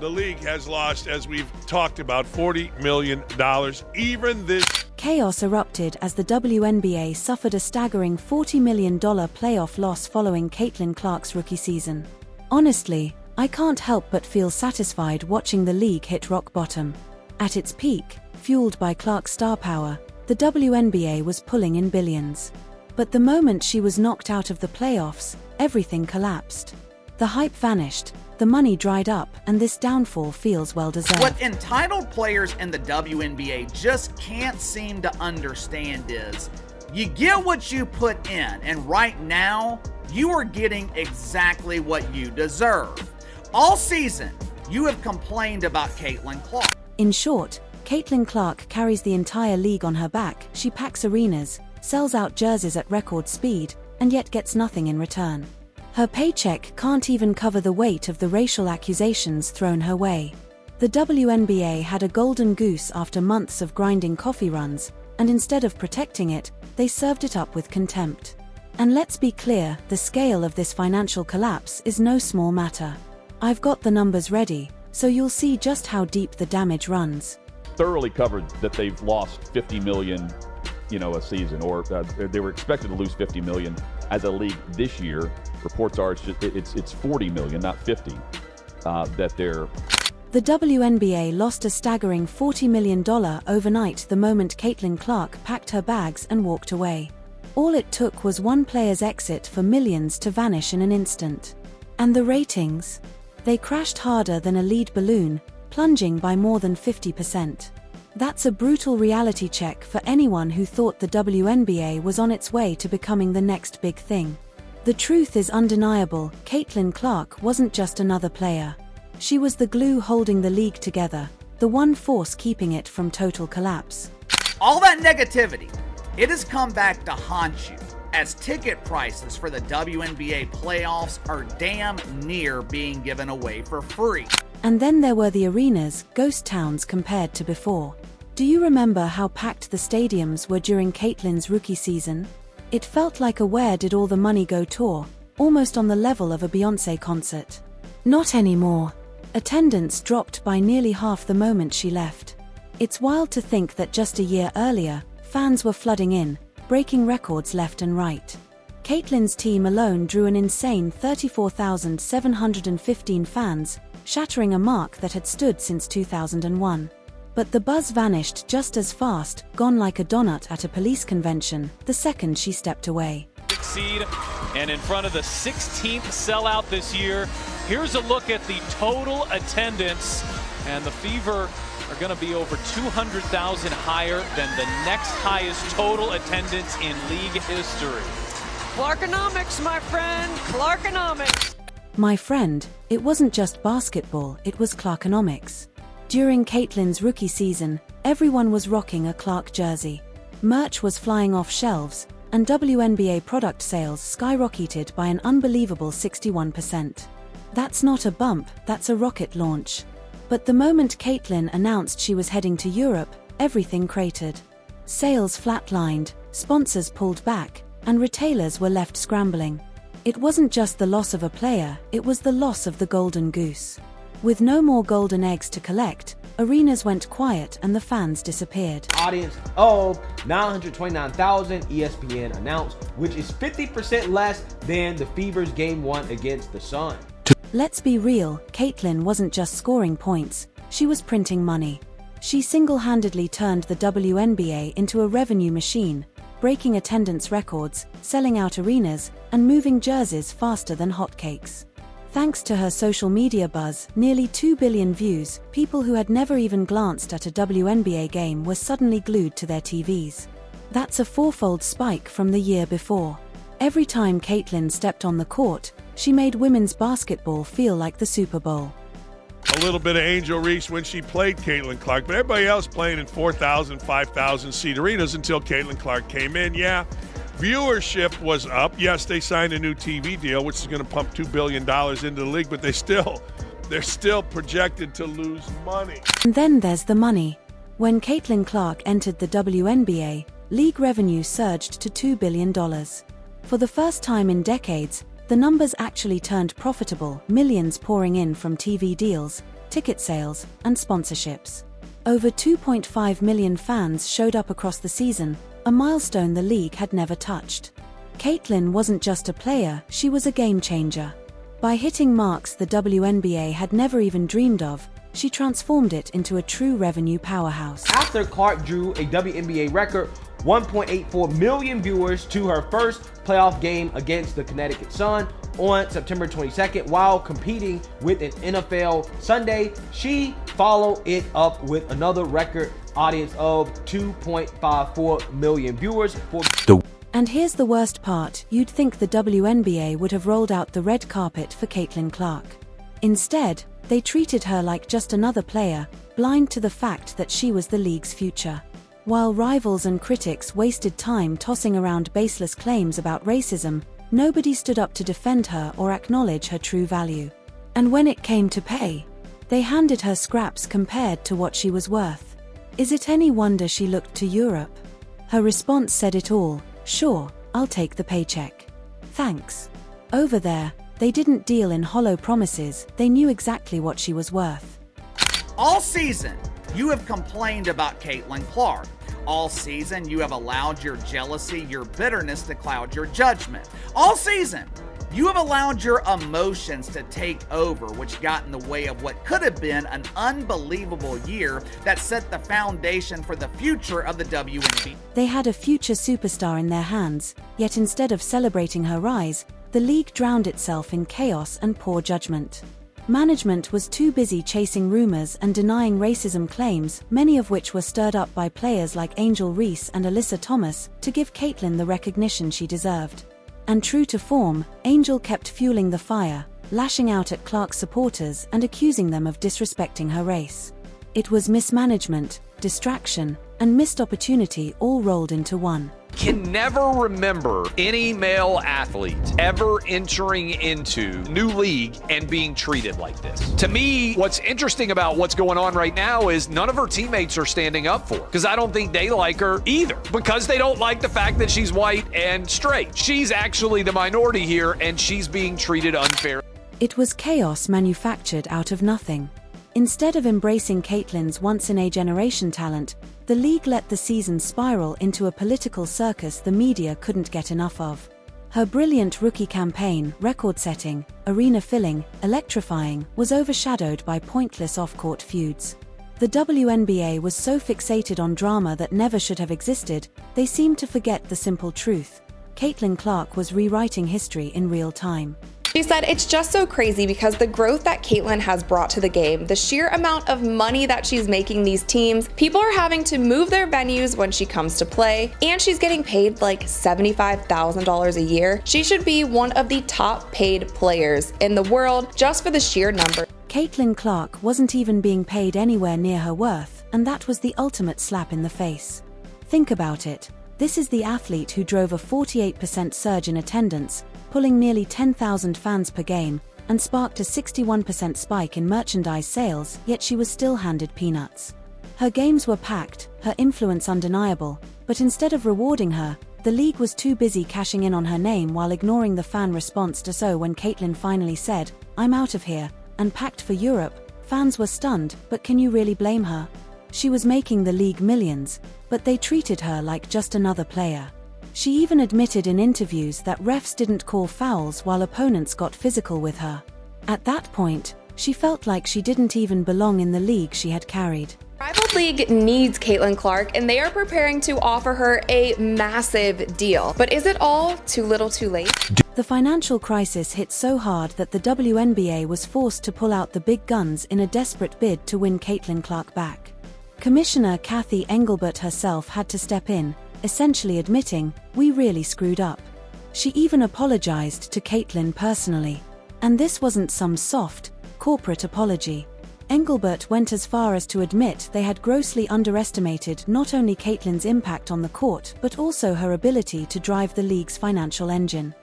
The league has lost, as we've talked about, $40 million. Even this Chaos erupted as the WNBA suffered a staggering $40 million playoff loss following Caitlin Clark's rookie season. Honestly, I can't help but feel satisfied watching the league hit rock bottom. At its peak, fueled by Clark's star power, the WNBA was pulling in billions. But the moment she was knocked out of the playoffs, everything collapsed. The hype vanished, the money dried up, and this downfall feels well-deserved. What entitled players in the WNBA just can't seem to understand is, you get what you put in, and right now, you are getting exactly what you deserve. All season, you have complained about Caitlin Clark. In short, Caitlin Clark carries the entire league on her back. She packs arenas, sells out jerseys at record speed, and yet gets nothing in return. Her paycheck can't even cover the weight of the racial accusations thrown her way. The WNBA had a golden goose after months of grinding coffee runs, and instead of protecting it, they served it up with contempt. And let's be clear, the scale of this financial collapse is no small matter. I've got the numbers ready, so you'll see just how deep the damage runs. Thoroughly covered that they've lost $50 million, a season, or they were expected to lose $50 million as a league this year. Reports are it's $40 million, not 50, that they're. The WNBA lost a staggering $40 million overnight the moment Caitlin Clark packed her bags and walked away. All it took was one player's exit for millions to vanish in an instant. And the ratings? They crashed harder than a lead balloon, plunging by more than 50%. That's a brutal reality check for anyone who thought the WNBA was on its way to becoming the next big thing. The truth is undeniable, Caitlin Clark wasn't just another player. She was the glue holding the league together, the one force keeping it from total collapse. All that negativity, it has come back to haunt you, as ticket prices for the WNBA playoffs are damn near being given away for free. And then there were the arenas, ghost towns compared to before. Do you remember how packed the stadiums were during Caitlin's rookie season? It felt like a Where Did All the Money Go tour, almost on the level of a Beyoncé concert. Not anymore. Attendance dropped by nearly half the moment she left. It's wild to think that just a year earlier, fans were flooding in, breaking records left and right. Caitlin's team alone drew an insane 34,715 fans, shattering a mark that had stood since 2001. But the buzz vanished just as fast, gone like a donut at a police convention, the second she stepped away. Seed, and in front of the 16th sellout this year. Here's a look at the total attendance, and the Fever are going to be over 200,000 higher than the next highest total attendance in league history. Clarkonomics, my friend, Clarkonomics. My friend, it wasn't just basketball, it was Clarkonomics. During Caitlin's rookie season, everyone was rocking a Clark jersey. Merch was flying off shelves, and WNBA product sales skyrocketed by an unbelievable 61%. That's not a bump, that's a rocket launch. But the moment Caitlin announced she was heading to Europe, everything cratered. Sales flatlined, sponsors pulled back, and retailers were left scrambling. It wasn't just the loss of a player, it was the loss of the golden goose. With no more golden eggs to collect, arenas went quiet and the fans disappeared. Audience of 929,000, ESPN announced, which is 50% less than the Fever's Game 1 against the Sun. Let's be real, Caitlin wasn't just scoring points, she was printing money. She single-handedly turned the WNBA into a revenue machine, breaking attendance records, selling out arenas, and moving jerseys faster than hotcakes. Thanks to her social media buzz, nearly 2 billion views, people who had never even glanced at a WNBA game were suddenly glued to their TVs. That's a fourfold spike from the year before. Every time Caitlin stepped on the court, she made women's basketball feel like the Super Bowl. a little bit of Angel Reese when she played Caitlin Clark, but everybody else playing in 4,000, 5,000 seat arenas until Caitlin Clark came in. Yeah, viewership was up. Yes, they signed a new TV deal, which is going to pump $2 billion into the league, but they're still projected to lose money. And then there's the money. When Caitlin Clark entered the WNBA, league revenue surged to $2 billion. For the first time in decades, the numbers actually turned profitable, millions pouring in from TV deals, ticket sales, and sponsorships. Over 2.5 million fans showed up across the season, a milestone the league had never touched. Caitlin wasn't just a player, she was a game changer. By hitting marks the WNBA had never even dreamed of, she transformed it into a true revenue powerhouse. After Clark drew a WNBA record 1.84 million viewers to her first playoff game against the Connecticut Sun on September 22nd while competing with an NFL Sunday, she followed it up with another record audience of 2.54 million viewers for And here's the worst part, you'd think the WNBA would have rolled out the red carpet for Caitlin Clark. Instead, they treated her like just another player, blind to the fact that she was the league's future. While rivals and critics wasted time tossing around baseless claims about racism, nobody stood up to defend her or acknowledge her true value. And when it came to pay, they handed her scraps compared to what she was worth. Is it any wonder she looked to Europe? Her response said it all. Sure, I'll take the paycheck. Thanks. Over there, they didn't deal in hollow promises, they knew exactly what she was worth. All season, you have complained about Caitlin Clark. All season, you have allowed your jealousy, your bitterness to cloud your judgment. All season, you have allowed your emotions to take over, which got in the way of what could have been an unbelievable year that set the foundation for the future of the WNBA. They had a future superstar in their hands, yet instead of celebrating her rise, the league drowned itself in chaos and poor judgment. Management was too busy chasing rumors and denying racism claims, many of which were stirred up by players like Angel Reese and Alyssa Thomas, to give Caitlin the recognition she deserved. And true to form, Angel kept fueling the fire, lashing out at Clark's supporters and accusing them of disrespecting her race. It was mismanagement, distraction, and missed opportunity all rolled into one. Can never remember any male athlete ever entering into new league and being treated like this. To me, what's interesting about what's going on right now is none of her teammates are standing up for her, because I don't think they like her either, because they don't like the fact that she's white and straight. She's actually the minority here, and she's being treated unfairly. It was chaos manufactured out of nothing. Instead of embracing Caitlin's once-in-a-generation talent, the league let the season spiral into a political circus the media couldn't get enough of. Her brilliant rookie campaign, record-setting, arena-filling, electrifying, was overshadowed by pointless off-court feuds. The WNBA was so fixated on drama that never should have existed, they seemed to forget the simple truth. Caitlin Clark was rewriting history in real time. She said, "It's just so crazy because the growth that Caitlin has brought to the game, the sheer amount of money that she's making these teams, people are having to move their venues when she comes to play, and she's getting paid like $75,000 a year. She should be one of the top paid players in the world just for the sheer number." Caitlin Clark wasn't even being paid anywhere near her worth, and that was the ultimate slap in the face. Think about it. This is the athlete who drove a 48% surge in attendance, pulling nearly 10,000 fans per game, and sparked a 61% spike in merchandise sales, yet she was still handed peanuts. Her games were packed, her influence undeniable, but instead of rewarding her, the league was too busy cashing in on her name while ignoring the fan response to so when Caitlin finally said, "I'm out of here," and packed for Europe, fans were stunned, but can you really blame her? She was making the league millions, but they treated her like just another player. She even admitted in interviews that refs didn't call fouls while opponents got physical with her. At that point, she felt like she didn't even belong in the league she had carried. Rival League needs Caitlin Clark, and they are preparing to offer her a massive deal. But is it all too little too late? The financial crisis hit so hard that the WNBA was forced to pull out the big guns in a desperate bid to win Caitlin Clark back. Commissioner Kathy Engelbert herself had to step in, essentially admitting, "We really screwed up." She even apologized to Caitlin personally. And this wasn't some soft, corporate apology. Engelbert went as far as to admit they had grossly underestimated not only Caitlin's impact on the court but also her ability to drive the league's financial engine.